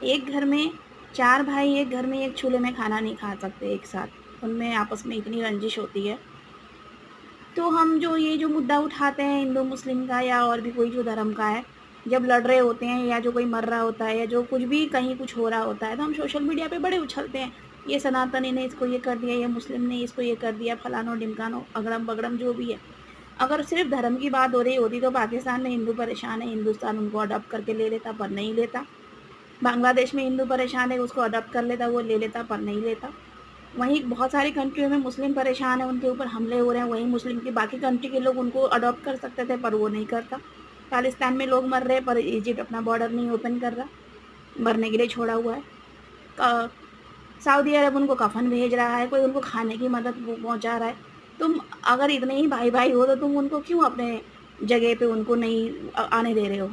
ایک گھر میں 4 بھائی ایک گھر میں ایک چولہے میں کھانا نہیں کھا سکتے ایک ساتھ، ان میں آپس میں اتنی رنجش ہوتی ہے۔ تو ہم جو یہ جو مدعا اٹھاتے ہیں ہندو مسلم کا یا اور بھی کوئی جو دھرم کا ہے، جب لڑ رہے ہوتے ہیں یا جو کوئی مر رہا ہوتا ہے یا جو کچھ بھی کہیں کچھ ہو رہا ہوتا ہے، تو ہم سوشل میڈیا پہ بڑے اچھلتے ہیں، یہ سناتنی نے اس کو یہ کر دیا، یہ مسلم نے اس کو یہ کر دیا، فلانو ڈمکانو اگڑم بگڑم جو بھی ہے۔ اگر صرف دھرم کی بات ہو رہی ہوتی تو پاکستان میں ہندو پریشان ہے، ہندوستان ان کو اڈاپٹ کر کے لے لیتا، پر نہیں لیتا۔ بنگلہ دیش میں ہندو پریشان ہے، اس کو اڈاپٹ کر لیتا، وہ لے لیتا، پر نہیں لیتا۔ وہیں بہت ساری کنٹریوں میں مسلم پریشان ہیں، ان کے اوپر حملے ہو رہے ہیں، وہیں مسلم کی باقی کنٹری کے لوگ ان کو اڈاپٹ کر سکتے تھے، پر وہ نہیں کرتا۔ پاکستان میں لوگ مر رہے ہیں، پر ایجپٹ اپنا بارڈر نہیں اوپن کر رہا، مرنے کے لیے چھوڑا ہوا ہے۔ سعودی عرب ان کو کفن بھیج رہا ہے، کوئی ان کو کھانے کی مدد پہنچا رہا ہے۔ تم اگر اتنے ہی بھائی بھائی ہو تو تم ان کو کیوں اپنے جگہ پہ ان کو نہیں آنے دے رہے ہو؟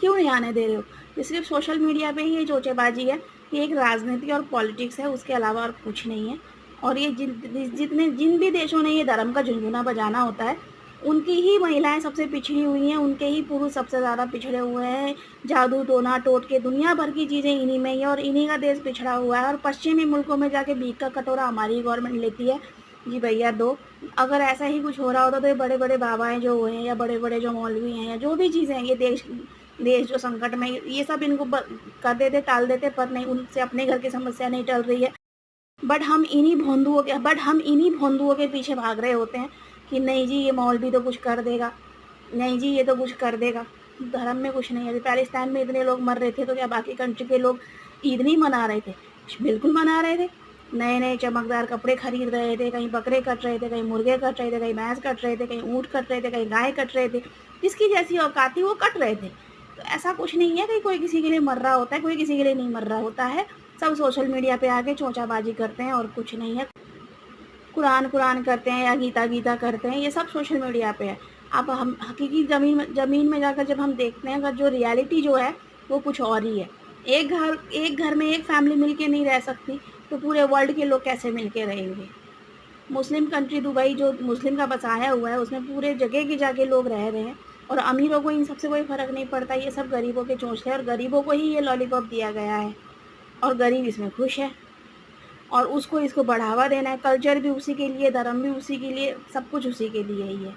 کیوں نہیں آنے دے رہے ہو؟ یہ صرف سوشل میڈیا پہ ہی یہ چوچے بازی ہے، یہ ایک راجنیتی اور پالیٹکس ہے، اس کے علاوہ اور کچھ نہیں ہے۔ اور یہ جن بھی دیشوں نے یہ دھرم کا جھنجھنا بجانا ہوتا ہے، ان کی ہی مہیلائیں سب سے پچھڑی ہوئی ہیں، ان کے ہی پروش سب سے زیادہ پچھڑے ہوئے ہیں۔ جادو ٹونا ٹوٹکے دنیا بھر کی چیزیں انہی میں ہی ہیں، اور انہی کا دیش پچھڑا ہوا ہے، اور پشچمی ملکوں میں جا کے بھیک کا کٹورا ہماری گورنمنٹ لیتی ہے، جی بھیا دو۔ اگر ایسا ہی کچھ ہو رہا ہوتا تو یہ بڑے بڑے بابائیں جو ہوئے ہیں یا بڑے بڑے جو مولوی ہیں یا جو بھی چیزیں ہیں، یہ دیش جو سنکٹ میں، یہ سب ان کو کر دیتے، ٹال دیتے، پر نہیں، ان سے اپنے گھر کی سمسیا نہیں ٹل رہی ہے۔ بٹ ہم انہی بھوندوؤں کے پیچھے بھاگ رہے ہوتے ہیں کہ نہیں جی یہ مولوی تو کچھ کر دے گا، نہیں جی یہ تو کچھ کر دے گا۔ دھرم میں کچھ نہیں ہے۔ پاکستان میں اتنے لوگ مر رہے تھے تو کیا باقی کنٹری کے لوگ عید نہیں منا رہے تھے؟ بالکل منا رہے تھے، نئے نئے چمکدار کپڑے خرید رہے تھے، کہیں بکرے کٹ رہے تھے، کہیں مرغے کٹ رہے تھے، کہیں بھینس کٹ رہے تھے، کہیں اونٹ کٹ رہے تھے، کہیں گائے کٹ رہے تھے، جس کی جیسی اوقات تھی وہ کٹ رہے تھے۔ تو ایسا کچھ نہیں ہے کہ کوئی کسی کے لیے مر رہا ہوتا ہے، کوئی کسی کے لیے نہیں مر رہا ہوتا ہے۔ سب سوشل میڈیا پہ آ کے چونچا بازی کرتے ہیں اور کچھ نہیں ہے۔ قرآن کرتے ہیں یا گیتا کرتے ہیں، یہ سب سوشل میڈیا پہ ہے۔ اب ہم حقیقی زمین میں جا کر جب ہم دیکھتے ہیں، اگر جو ریالٹی جو ہے وہ کچھ اور ہی ہے۔ ایک گھر میں ایک فیملی مل کے نہیں رہ سکتی، تو پورے ورلڈ کے لوگ کیسے مل کے رہیں گے؟ مسلم کنٹری دبئی جو مسلم کا بسایا ہوا ہے، اس میں پورے جگہ کے جا کے لوگ رہ رہے ہیں، اور امیروں کو ان سب سے کوئی فرق نہیں پڑتا، یہ سب غریبوں کے چونچلے ہیں، اور غریبوں کو ہی یہ لالی پاپ دیا گیا ہے، اور غریب اس میں خوش ہے، اور اس کو بڑھاوا دینا ہے۔ کلچر بھی اسی کے لیے، دھرم بھی اسی کے لیے، سب کچھ اسی کے لیے ہی ہے۔